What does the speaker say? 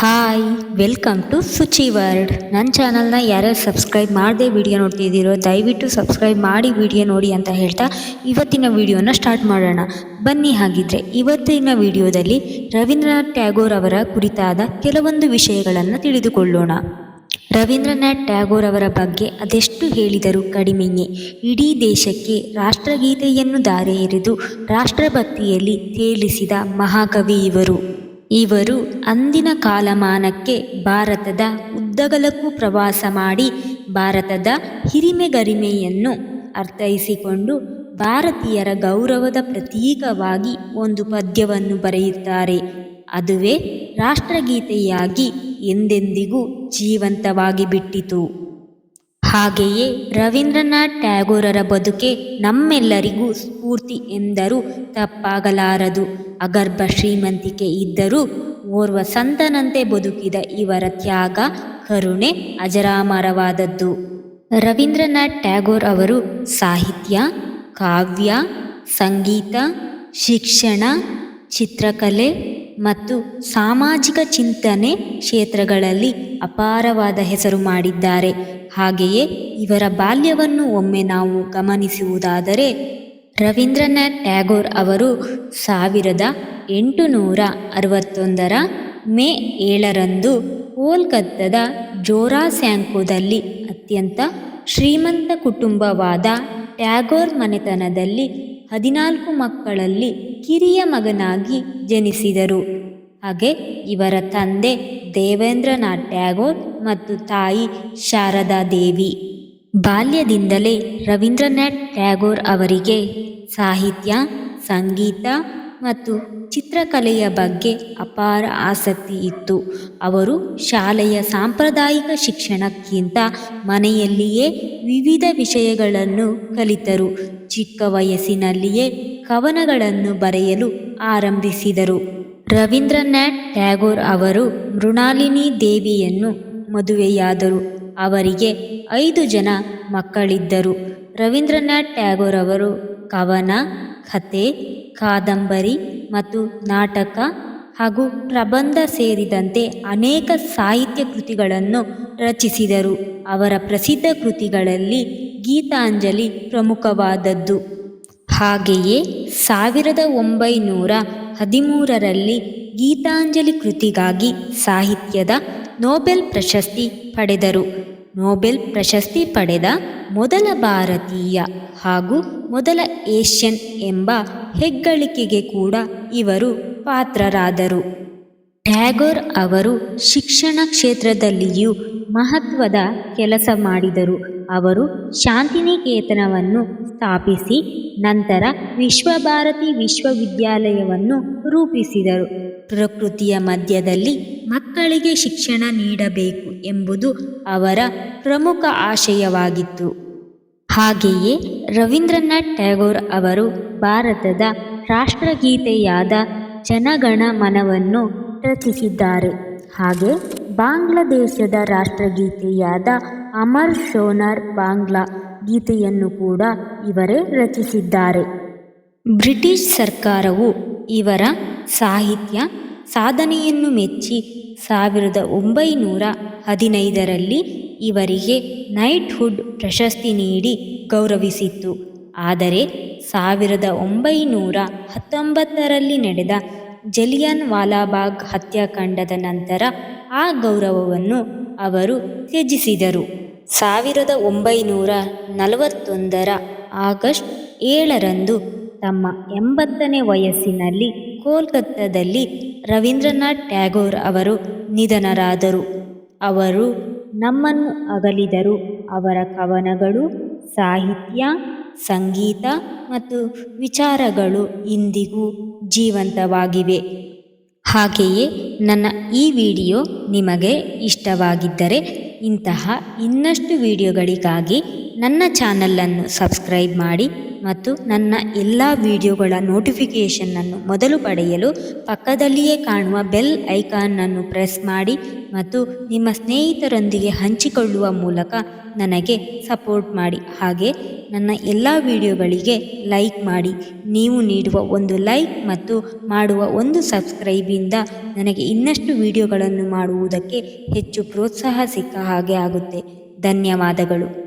Hi welcome to Suchi world. ನನ್ನ ಚಾನಲ್ನ ಯಾರ್ಯಾರು ಸಬ್ಸ್ಕ್ರೈಬ್ ಮಾಡದೆ ವಿಡಿಯೋ ನೋಡ್ತಿದ್ದೀರೋ ದಯವಿಟ್ಟು ಸಬ್ಸ್ಕ್ರೈಬ್ ಮಾಡಿ ವಿಡಿಯೋ ನೋಡಿ ಅಂತ ಹೇಳ್ತಾ ಇವತ್ತಿನ ವಿಡಿಯೋನ ಸ್ಟಾರ್ಟ್ ಮಾಡೋಣ. ಬನ್ನಿ ಹಾಗಿದ್ರೆ ಇವತ್ತಿನ ವಿಡಿಯೋದಲ್ಲಿ ರವೀಂದ್ರನಾಥ್ ಟ್ಯಾಗೋರ್ ಅವರ ಕುರಿತಾದ ಕೆಲವೊಂದು ವಿಷಯಗಳನ್ನು ತಿಳಿದುಕೊಳ್ಳೋಣ. ರವೀಂದ್ರನಾಥ್ ಟ್ಯಾಗೋರ್ ಅವರ ಬಗ್ಗೆ ಅದೆಷ್ಟು ಹೇಳಿದರೂ ಕಡಿಮೆಯೇ. ಇಡೀ ದೇಶಕ್ಕೆ ರಾಷ್ಟ್ರಗೀತೆಯನ್ನು ದಾರೆ ಎರೆದು ರಾಷ್ಟ್ರಭಕ್ತಿಯಲ್ಲಿ ತೇಲಿಸಿದ ಮಹಾಕವಿ ಇವರು ಅಂದಿನ ಕಾಲಮಾನಕ್ಕೆ ಭಾರತದ ಉದ್ದಗಲಕ್ಕೂ ಪ್ರವಾಸ ಮಾಡಿ ಭಾರತದ ಹಿರಿಮೆಗರಿಮೆಯನ್ನು ಅರ್ಥೈಸಿಕೊಂಡು ಭಾರತೀಯರ ಗೌರವದ ಪ್ರತೀಕವಾಗಿ ಒಂದು ಪದ್ಯವನ್ನು ಬರೆಯುತ್ತಾರೆ. ಅದುವೇ ರಾಷ್ಟ್ರಗೀತೆಯಾಗಿ ಎಂದೆಂದಿಗೂ ಜೀವಂತವಾಗಿ ಬಿಟ್ಟಿತು. ಹಾಗೆಯೇ ರವೀಂದ್ರನಾಥ್ ಟ್ಯಾಗೋರರ ಬದುಕೆ ನಮ್ಮೆಲ್ಲರಿಗೂ ಸ್ಫೂರ್ತಿ ಎಂದರೂ ತಪ್ಪಾಗಲಾರದು. ಅಗರ್ಭ ಶ್ರೀಮಂತಿಕೆ ಇದ್ದರೂ ಓರ್ವ ಸಂತನಂತೆ ಬದುಕಿದ ಇವರ ತ್ಯಾಗ ಕರುಣೆ ಅಜರಾಮರವಾದದ್ದು. ರವೀಂದ್ರನಾಥ್ ಟ್ಯಾಗೋರ್ ಅವರು ಸಾಹಿತ್ಯ, ಕಾವ್ಯ, ಸಂಗೀತ, ಶಿಕ್ಷಣ, ಚಿತ್ರಕಲೆ ಮತ್ತು ಸಾಮಾಜಿಕ ಚಿಂತನೆ ಕ್ಷೇತ್ರಗಳಲ್ಲಿ ಅಪಾರವಾದ ಹೆಸರು ಮಾಡಿದ್ದಾರೆ. ಹಾಗೆಯೇ ಇವರ ಬಾಲ್ಯವನ್ನು ಒಮ್ಮೆ ನಾವು ಗಮನಿಸುವುದಾದರೆ ರವೀಂದ್ರನಾಥ್ ಟ್ಯಾಗೋರ್ ಅವರು 1861 ಮೇ 7ರಂದು ಕೋಲ್ಕತ್ತಾದ ಜೋರಾಸ್ಯಾಂಕೋದಲ್ಲಿ ಅತ್ಯಂತ ಶ್ರೀಮಂತ ಕುಟುಂಬವಾದ ಟ್ಯಾಗೋರ್ ಮನೆತನದಲ್ಲಿ 14 ಮಕ್ಕಳಲ್ಲಿ ಕಿರಿಯ ಮಗನಾಗಿ ಜನಿಸಿದರು. ಹಾಗೆ ಇವರ ತಂದೆ ದೇವೇಂದ್ರನಾಥ್ ಟ್ಯಾಗೋರ್ ಮತ್ತು ತಾಯಿ ಶಾರದಾ ದೇವಿ. ಬಾಲ್ಯದಿಂದಲೇ ರವೀಂದ್ರನಾಥ್ ಟ್ಯಾಗೋರ್ ಅವರಿಗೆ ಸಾಹಿತ್ಯ, ಸಂಗೀತ ಮತ್ತು ಚಿತ್ರಕಲೆಯ ಬಗ್ಗೆ ಅಪಾರ ಆಸಕ್ತಿ ಇತ್ತು. ಅವರು ಶಾಲೆಯ ಸಾಂಪ್ರದಾಯಿಕ ಶಿಕ್ಷಣಕ್ಕಿಂತ ಮನೆಯಲ್ಲಿಯೇ ವಿವಿಧ ವಿಷಯಗಳನ್ನು ಕಲಿತರು. ಚಿಕ್ಕ ವಯಸ್ಸಿನಲ್ಲಿಯೇ ಕವನಗಳನ್ನು ಬರೆಯಲು ಆರಂಭಿಸಿದರು. ರವೀಂದ್ರನಾಥ್ ಟ್ಯಾಗೋರ್ ಅವರು ಮೃಣಾಲಿನಿ ದೇವಿಯನ್ನು ಮದುವೆಯಾದರು. ಅವರಿಗೆ 5 ಜನ ಮಕ್ಕಳಿದ್ದರು. ರವೀಂದ್ರನಾಥ್ ಟ್ಯಾಗೋರ್ ಅವರು ಕವನ, ಕಥೆ, ಕಾದಂಬರಿ ಮತ್ತು ನಾಟಕ ಹಾಗೂ ಪ್ರಬಂಧ ಸೇರಿದಂತೆ ಅನೇಕ ಸಾಹಿತ್ಯ ಕೃತಿಗಳನ್ನು ರಚಿಸಿದರು. ಅವರ ಪ್ರಸಿದ್ಧ ಕೃತಿಗಳಲ್ಲಿ ಗೀತಾಂಜಲಿ ಪ್ರಮುಖವಾದದ್ದು. ಹಾಗೆಯೇ 1913ರಲ್ಲಿ ಗೀತಾಂಜಲಿ ಕೃತಿಗಾಗಿ ಸಾಹಿತ್ಯದ ನೊಬೆಲ್ ಪ್ರಶಸ್ತಿ ಪಡೆದರು. ನೊಬೆಲ್ ಪ್ರಶಸ್ತಿ ಪಡೆದ ಮೊದಲ ಭಾರತೀಯ ಹಾಗೂ ಮೊದಲ ಏಷ್ಯನ್ ಎಂಬ ಹೆಗ್ಗಳಿಕೆಗೆ ಕೂಡ ಇವರು ಪಾತ್ರರಾದರು. ಟ್ಯಾಗೋರ್ ಅವರು ಶಿಕ್ಷಣ ಕ್ಷೇತ್ರದಲ್ಲಿಯೂ ಮಹತ್ವದ ಕೆಲಸ ಮಾಡಿದರು. ಅವರು ಶಾಂತಿನಿಕೇತನವನ್ನು ಸ್ಥಾಪಿಸಿ ನಂತರ ವಿಶ್ವಭಾರತಿ ವಿಶ್ವವಿದ್ಯಾಲಯವನ್ನು ರೂಪಿಸಿದರು. ಪ್ರಕೃತಿಯ ಮಧ್ಯದಲ್ಲಿ ಮಕ್ಕಳಿಗೆ ಶಿಕ್ಷಣ ನೀಡಬೇಕು ಎಂಬುದು ಅವರ ಪ್ರಮುಖ ಆಶಯವಾಗಿತ್ತು. ಹಾಗೆಯೇ ರವೀಂದ್ರನಾಥ್ ಟ್ಯಾಗೋರ್ ಅವರು ಭಾರತದ ರಾಷ್ಟ್ರಗೀತೆಯಾದ ಜನಗಣ ಮನವನ್ನು ರಚಿಸಿದ್ದಾರೆ. ಹಾಗೆ ಬಾಂಗ್ಲಾದೇಶದ ರಾಷ್ಟ್ರಗೀತೆಯಾದ ಅಮರ್ ಶೋನರ್ ಬಾಂಗ್ಲಾ ಗೀತೆಯನ್ನು ಕೂಡ ಇವರೇ ರಚಿಸಿದ್ದಾರೆ. ಬ್ರಿಟಿಷ್ ಸರ್ಕಾರವು ಇವರ ಸಾಹಿತ್ಯ ಸಾಧನೆಯನ್ನು ಮೆಚ್ಚಿ 1915ರಲ್ಲಿ ಇವರಿಗೆ ನೈಟ್ಹುಡ್ ಪ್ರಶಸ್ತಿ ನೀಡಿ ಗೌರವಿಸಿತ್ತು. ಆದರೆ 1919ರಲ್ಲಿ ನಡೆದ ಜಲಿಯನ್ ವಾಲಾಬಾಗ್ ಹತ್ಯಾಕಾಂಡದ ನಂತರ ಆ ಗೌರವವನ್ನು ಅವರು ತ್ಯಜಿಸಿದರು. 1941ರ ಆಗಸ್ಟ್ 7ರಂದು ತಮ್ಮ 80ನೇ ವಯಸ್ಸಿನಲ್ಲಿ ಕೋಲ್ಕತ್ತಾದಲ್ಲಿ ರವೀಂದ್ರನಾಥ್ ಟ್ಯಾಗೋರ್ ಅವರು ನಿಧನರಾದರು. ಅವರು ನಮ್ಮನ್ನು ಅಗಲಿದರು. ಅವರ ಕವನಗಳು, ಸಾಹಿತ್ಯ, ಸಂಗೀತ ಮತ್ತು ವಿಚಾರಗಳು ಇಂದಿಗೂ ಜೀವಂತವಾಗಿವೆ. ಹಾಗೆಯೇ ನನ್ನ ಈ ವಿಡಿಯೋ ನಿಮಗೆ ಇಷ್ಟವಾಗಿದ್ದರೆ ಇಂತಹ ಇನ್ನಷ್ಟು ವಿಡಿಯೋಗಳಿಗಾಗಿ ನನ್ನ ಚಾನಲನ್ನು ಸಬ್ಸ್ಕ್ರೈಬ್ ಮಾಡಿ ಮತ್ತು ನನ್ನ ಎಲ್ಲ ವಿಡಿಯೋಗಳ ನೋಟಿಫಿಕೇಷನ್ನನ್ನು ಮೊದಲು ಪಡೆಯಲು ಪಕ್ಕದಲ್ಲಿಯೇ ಕಾಣುವ ಬೆಲ್ ಐಕಾನ್ನನ್ನು ಪ್ರೆಸ್ ಮಾಡಿ ಮತ್ತು ನಿಮ್ಮ ಸ್ನೇಹಿತರೊಂದಿಗೆ ಹಂಚಿಕೊಳ್ಳುವ ಮೂಲಕ ನನಗೆ ಸಪೋರ್ಟ್ ಮಾಡಿ. ಹಾಗೆ ನನ್ನ ಎಲ್ಲ ವಿಡಿಯೋಗಳಿಗೆ ಲೈಕ್ ಮಾಡಿ. ನೀವು ನೀಡುವ ಒಂದು ಲೈಕ್ ಮತ್ತು ಮಾಡುವ ಒಂದು ಸಬ್ಸ್ಕ್ರೈಬಿಂದ ನನಗೆ ಇನ್ನಷ್ಟು ವಿಡಿಯೋಗಳನ್ನು ಮಾಡುವುದಕ್ಕೆ ಹೆಚ್ಚು ಪ್ರೋತ್ಸಾಹ ಸಿಕ್ಕ ಹಾಗೆ ಆಗುತ್ತೆ. ಧನ್ಯವಾದಗಳು.